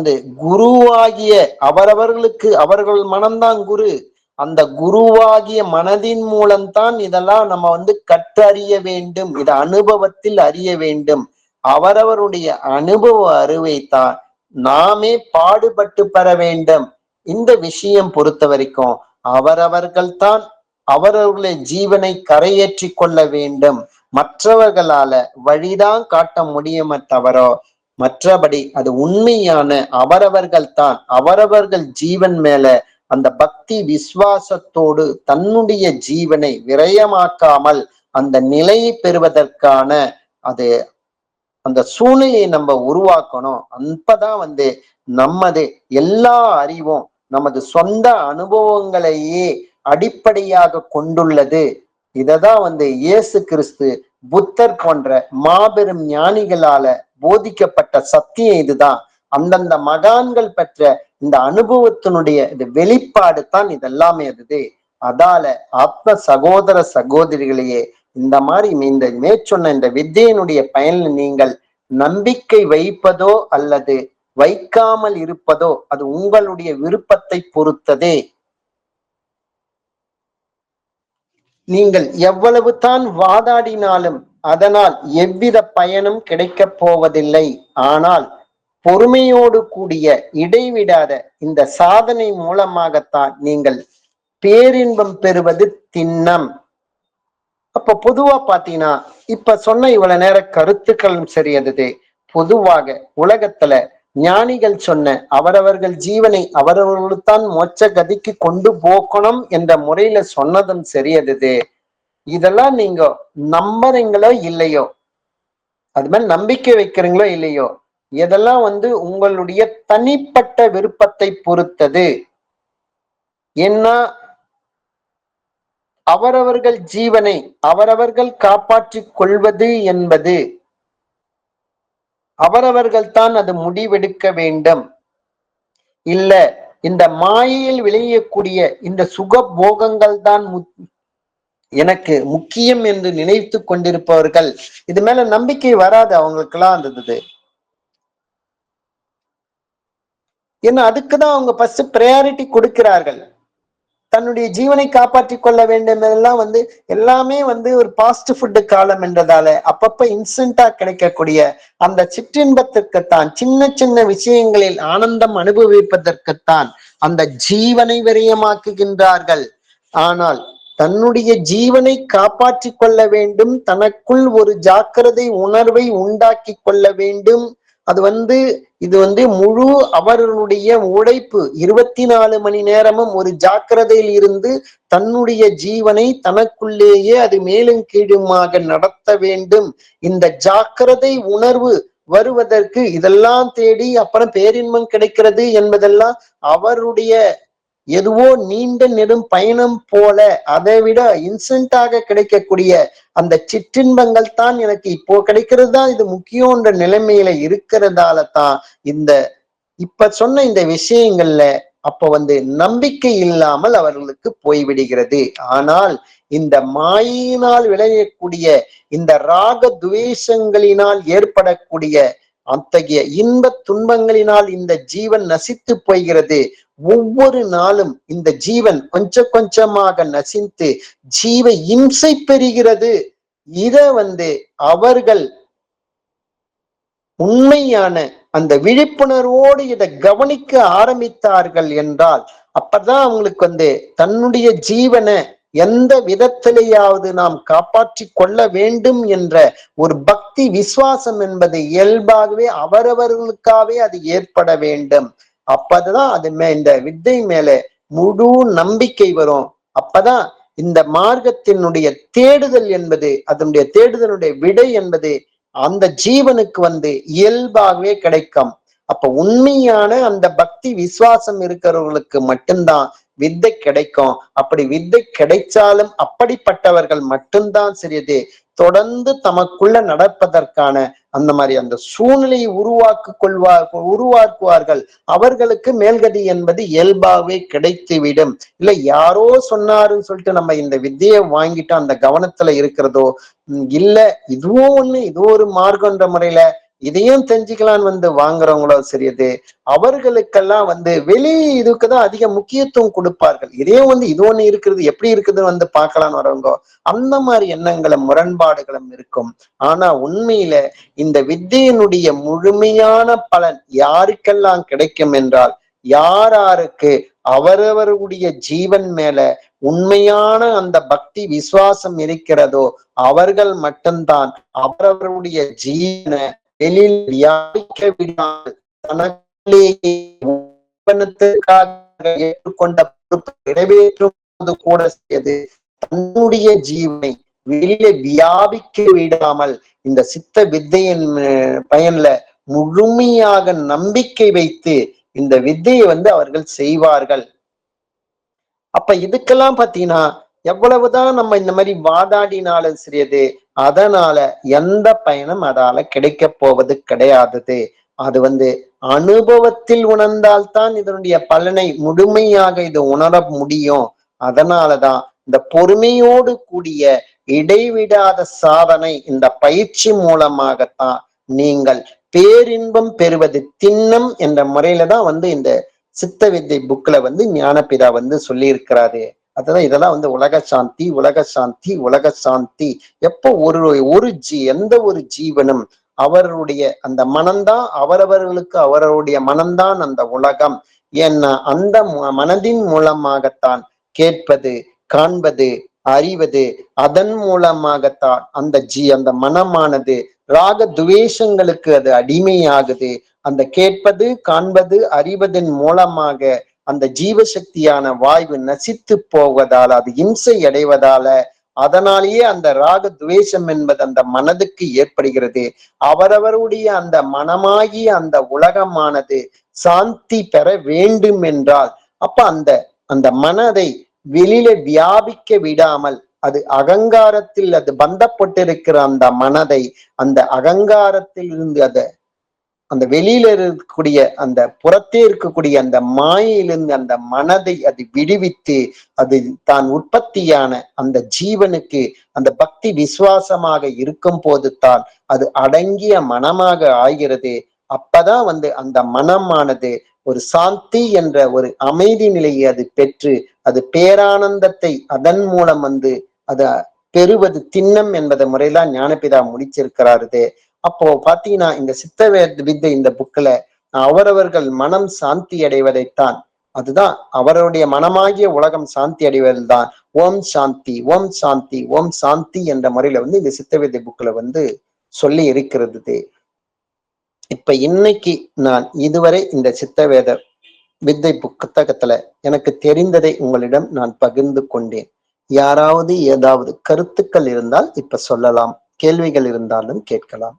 A: குருவாகிய அவரவர்களுக்கு அவர்கள் மனம்தான் குரு. அந்த குருவாகிய மனதின் மூலம்தான் இதெல்லாம் நம்ம கற்றறிய வேண்டும். இதை அனுபவத்தில் அறிய வேண்டும். அவரவருடைய அனுபவ அறிவைத்தான் நாமே பாடுபட்டு பெற வேண்டும். இந்த விஷயம் பொறுத்த வரைக்கும் அவரவர்கள் தான் அவரவர்களை ஜீவனை கரையேற்றி கொள்ள வேண்டும். மற்றவர்களால வழிதான் காட்ட முடியுமே தவிர மற்றபடி அது உண்மையான அவரவர்கள் தான் அவரவர்கள் ஜீவன் மேல அந்த பக்தி விசுவாசத்தோடு தன்னுடைய ஜீவனை விரயமாக்காமல் அந்த நிலையை பெறுவதற்கான அது அந்த சூழ்நிலையை நம்ம உருவாக்கணும். அப்பதான் நமது எல்லா அறிவும் நமது சொந்த அனுபவங்களையே அடிப்படையாக கொண்டுள்ளது. இததான் இயேசு கிறிஸ்து புத்தர் போன்ற மாபெரும் ஞானிகளால போதிக்கப்பட்ட சத்தியம் இதுதான். அந்தந்த மகான்கள் பெற்ற இந்த அனுபவத்தினுடைய இது வெளிப்பாடு தான் இதெல்லாமே அது. அதால ஆத்ம சகோதர சகோதரிகளையே இந்த மாதிரி இந்த மேற்சொன்ன இந்த வித்தையினுடைய பயனில் நீங்கள் நம்பிக்கை வைப்பதோ அல்லது வைக்காமல் இருப்பதோ அது உங்களுடைய விருப்பத்தை பொறுத்ததே. நீங்கள் எவ்வளவு தான் வாதாடினாலும் அதனால் எவ்வித பயனும் கிடைக்கப் போவதில்லை. ஆனால் பொறுமையோடு கூடிய இடைவிடாத இந்த சாதனை மூலமாகத்தான் நீங்கள் பேரின்பம் பெறுவது திண்ணம். அப்ப பொதுவா பாத்தீங்கன்னா இப்ப சொன்ன இவ்வளவு நேர கருத்துக்களும் சரி, அது பொதுவாக உலகத்துல ஞானிகள் சொன்ன அவரவர்கள் ஜீவனை அவரவர்களுத்தான் மோட்ச கதிக்கு கொண்டு போக்கணும் என்ற முறையில சொன்னதும் சரி, அது இதெல்லாம் நீங்க நம்புறீங்களோ இல்லையோ, அது மாதிரி நம்பிக்கை வைக்கிறீங்களோ இல்லையோ, இதெல்லாம் உங்களுடைய தனிப்பட்ட விருப்பத்தை பொறுத்தது. ஏன்னா அவரவர்கள் ஜீவனை அவரவர்கள் காப்பாற்றிக் கொள்வது என்பது அவரவர்கள் தான் அது முடிவெடுக்க வேண்டும். இல்ல இந்த மாயையில் விளையக்கூடிய இந்த சுக போகங்கள் தான் எனக்கு முக்கியம் என்று நினைத்து கொண்டிருப்பவர்கள் இது மேல நம்பிக்கை வராது அவங்களுக்கெல்லாம் இருந்தது. ஏன்னா அதுக்குதான் அவங்க ஃபர்ஸ்ட் ப்ரையாரிட்டி கொடுக்கிறார்கள். தன்னுடைய ஜீவனை காப்பாற்றிக் கொள்ள வேண்டும் எல்லாம் எல்லாமே ஒரு பாஸ்ட் ஃபுட்டு காலம் என்றதால அப்பப்ப இன்ஸ்டன்டா கிடைக்கக்கூடிய அந்த சிற்றின்பத்திற்குத்தான் சின்ன சின்ன விஷயங்களில் ஆனந்தம் அனுபவிப்பதற்குத்தான் அந்த ஜீவனை விரயமாக்குகின்றார்கள். ஆனால் தன்னுடைய ஜீவனை காப்பாற்றிக் கொள்ள வேண்டும், தனக்குள் ஒரு ஜாக்கிரதை உணர்வை உண்டாக்கி கொள்ள வேண்டும். அது இது முழு அவர்களுடைய உழைப்பு. 24 மணி நேரமும் ஒரு ஜாக்கிரதையில் இருந்து தன்னுடைய ஜீவனை தனக்குள்ளேயே அது மேலும் கீழுமாக நடத்த வேண்டும். இந்த ஜாக்கிரதை உணர்வு வருவதற்கு இதெல்லாம் தேடி அப்புறம் பேரின்பம் கிடைக்கிறது என்பதெல்லாம் அவருடைய எதுவோ நீண்ட நெடும் பயணம் போல அதை விட இன்ஸ்டன்டாக கிடைக்கக்கூடிய அந்த சிற்றின்பங்கள் தான் எனக்கு இப்போ கிடைக்கிறது தான் இது முக்கியன்ற நிலைமையில இருக்கிறதால தான் இந்த இப்ப சொன்ன இந்த விஷயங்கள்ல அப்ப நம்பிக்கை இல்லாமல் அவர்களுக்கு போய்விடுகிறது. ஆனால் இந்த மாயினால் விளையக்கூடிய இந்த ராக துவேஷங்களினால் ஏற்படக்கூடிய அத்தகைய இன்ப துன்பங்களினால் இந்த ஜீவன் நசித்து போகிறது. ஒவ்வொரு நாளும் இந்த ஜீவன் கொஞ்சம் கொஞ்சமாக நசித்து ஜீவ இம்சை பெறுகிறது. இத அவர்கள் உண்மையான அந்த விழிப்புணர்வோடு இதை கவனிக்க ஆரம்பித்தார்கள் என்றால் அப்பதான் அவங்களுக்கு தன்னுடைய ஜீவனை எந்த விதத்திலேயாவது நாம் காப்பாற்றி கொள்ள வேண்டும் என்ற ஒரு பக்தி விசுவாசம் என்பது இயல்பாகவே அவரவர்களுக்காகவே அது ஏற்பட வேண்டும். அப்பதான் அது இந்த வித்தை மேல முழு நம்பிக்கை வரும். அப்பதான் இந்த மார்க்கத்தினுடைய தேடுதல் என்பது அதனுடைய தேடுதலுடைய விடை என்பது அந்த ஜீவனுக்கு இயல்பாகவே கிடைக்கும். அப்ப உண்மையான அந்த பக்தி விசுவாசம் இருக்கிறவர்களுக்கு மட்டும்தான் வித்தை கிடைக்கும். அப்படி வித்தை கிடைச்சாலும் அப்படிப்பட்டவர்கள் மட்டும்தான் சரியது தொடர்ந்து தமக்குள்ள நடப்பதற்கான அந்த மாதிரி அந்த சூழ்நிலையை உருவாக்குவார்கள். அவர்களுக்கு மேல்கதி என்பது இயல்பாகவே கிடைத்துவிடும். இல்ல யாரோ சொன்னாருன்னு சொல்லிட்டு நம்ம இந்த வித்தையை வாங்கிட்டு அந்த கவனத்துல இருக்கிறதோ இல்ல இதுவும் ஒண்ணு இது ஒரு மார்க்கன்ற முறையில இதையும் தெரிஞ்சுக்கலான்னு வாங்குறவங்களோ சரியது அவர்களுக்கெல்லாம் வெளி இதுக்குதான் அதிக முக்கியத்துவம் கொடுப்பார்கள். இதையும் இது ஒண்ணு இருக்கிறது எப்படி இருக்குதுன்னு பார்க்கலான்னு வரவங்க அந்த மாதிரி எண்ணங்களும் முரண்பாடுகளும் இருக்கும். ஆனா உண்மையில இந்த வித்தையினுடைய முழுமையான பலன் யாருக்கெல்லாம் கிடைக்கும் என்றால் யாருக்கு அவரவருடைய ஜீவன் மேல உண்மையான அந்த பக்தி விசுவாசம் இருக்கிறதோ அவர்கள் மட்டும்தான் அவரவருடைய ஜீவனை வெளியில் வியாபிக்க விடாமல் தனக்குள்ளேயே ஏற்றுக்கொண்ட பொறுப்பு நிறைவேற்றும் போது கூட செய்து தன்னுடைய ஜீவனை வெளியில வியாபிக்க விடாமல் இந்த சித்த வித்தையின் பயன்ல முழுமையாக நம்பிக்கை வைத்து இந்த வித்தையை அவர்கள் செய்வார்கள். அப்ப இதுக்கெல்லாம் பாத்தீங்கன்னா எவ்வளவுதான் நம்ம இந்த மாதிரி வாதாடினாலும் சரியது அதனால எந்த பயனும் அதால கிடைக்க போவது கிடையாதது. அது அனுபவத்தில் உணர்ந்தால்தான் இதனுடைய பலனை முழுமையாக இது உணர முடியும். அதனாலதான் இந்த பொறுமையோடு கூடிய இடைவிடாத சாதனை இந்த பயிற்சி மூலமாகத்தான் நீங்கள் பேரின்பம் பெறுவது திண்ணம் என்ற முறையில தான் இந்த சித்த வித்தை புக்ல ஞானபிதா சொல்லி இருக்கிறாரு. அதுதான் இதெல்லாம் உலக சாந்தி உலக சாந்தி உலக சாந்தி. எப்போ எந்த ஒரு ஜீவனும் அவருடைய அந்த மனம்தான் அவரவர்களுக்கு அவரவருடைய மனம்தான் அந்த உலகம். ஏன்னா அந்த மனதின் மூலமாகத்தான் கேட்பது காண்பது அறிவது. அதன் மூலமாகத்தான் அந்த மனமானது ராக துவேஷங்களுக்கு அது அடிமையாகுது. அந்த கேட்பது காண்பது அறிவதன் மூலமாக அந்த ஜீவசக்தியான வாய்வு நசித்து போவதால அது இம்சை அடைவதால அதனாலேயே அந்த ராக துவேஷம் என்பது அந்த மனதுக்கு ஏற்படுகிறது. அவரவருடைய அந்த மனமாகிய அந்த உலகமானது சாந்தி பெற வேண்டும் என்றால் அப்ப அந்த மனதை வெளியில வியாபிக்க விடாமல் அது அகங்காரத்தில் அது பந்தப்பட்டிருக்கிற அந்த மனதை அந்த அகங்காரத்தில் இருந்து அந்த வெளியில இருக்கக்கூடிய அந்த புறத்தே இருக்கக்கூடிய அந்த மாயையிலிருந்து அந்த மனதை அது விடுவித்து அது தான் உற்பத்தியான அந்த ஜீவனுக்கு அந்த பக்தி விசுவாசமாக இருக்கும் போது தான் அது அடங்கிய மனமாக ஆகிறது. அப்பதான் அந்த மனமானது ஒரு சாந்தி என்ற ஒரு அமைதி நிலையை அது பெற்று அது பேரானந்தத்தை அதன் மூலம் அத பெறுவது திண்ணம் என்பதை முறையெல்லாம் ஞானபிதா முடிச்சிருக்கிறாரு. அப்போ பாத்தீங்கன்னா இந்த சித்த வித்தை இந்த புக்ல அவரவர்கள் மனம் சாந்தி அடைவதைத்தான் அதுதான் அவருடைய மனமாகிய உலகம் சாந்தி அடைவதில்தான் ஓம் சாந்தி ஓம் சாந்தி ஓம் சாந்தி என்ற முறையில இந்த சித்த வித்தை புக்ல சொல்லி இருக்கிறது. இப்ப இன்னைக்கு நான் இதுவரை இந்த சித்தவேத வித்தை புத்தகத்துல எனக்கு தெரிந்ததை உங்களிடம் நான் பகிர்ந்து கொண்டேன். யாராவது ஏதாவது கருத்துக்கள் இருந்தால் இப்ப சொல்லலாம், கேள்விகள் இருந்தாலும் கேட்கலாம்.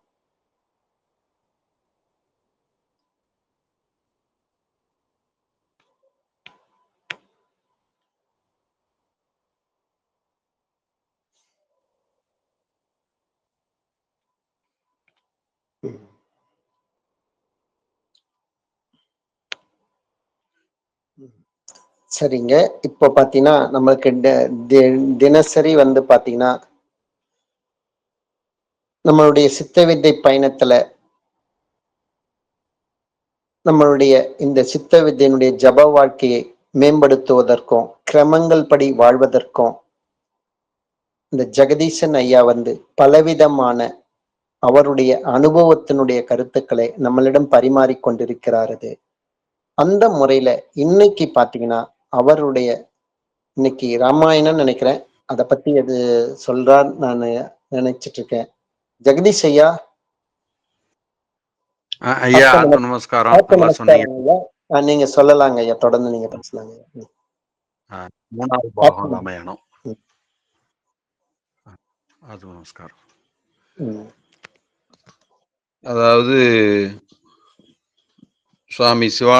A: சரிங்க. இப்போ பாத்தீங்கன்னா நம்மளுக்கு தினசரி பாத்தீங்கன்னா நம்மளுடைய சித்த வித்தை பயணத்துல நம்மளுடைய இந்த சித்த வித்தையினுடைய ஜப வாழ்க்கையை மேம்படுத்துவதற்கும் கிரமங்கள் படி வாழ்வதற்கும் இந்த ஜெகதீசன் ஐயா பலவிதமான அவருடைய அனுபவத்தினுடைய கருத்துக்களை நம்மளிடம் பரிமாறிக்கொண்டிருக்கிறாரு. அந்த முறையில இன்னைக்கு பாத்தீங்கன்னா அவருடைய இன்னைக்கு ராமாயணம் நினைக்கிறேன் அதை பத்தி அது சொல்றார் நான் நினைச்சிட்டு இருக்கேன். ஜெகதீஷ் ஐயா.
B: ஐயா நமஸ்காரம்.
A: ஐயா நீங்க சொல்லலாங்க ஐயா, தொடர்ந்து நீங்க பேசலாங்க.
B: 3வது பாகம் ராமாயணம். அது நமஸ்காரம். அதாவது சுவாமி சிவானந்த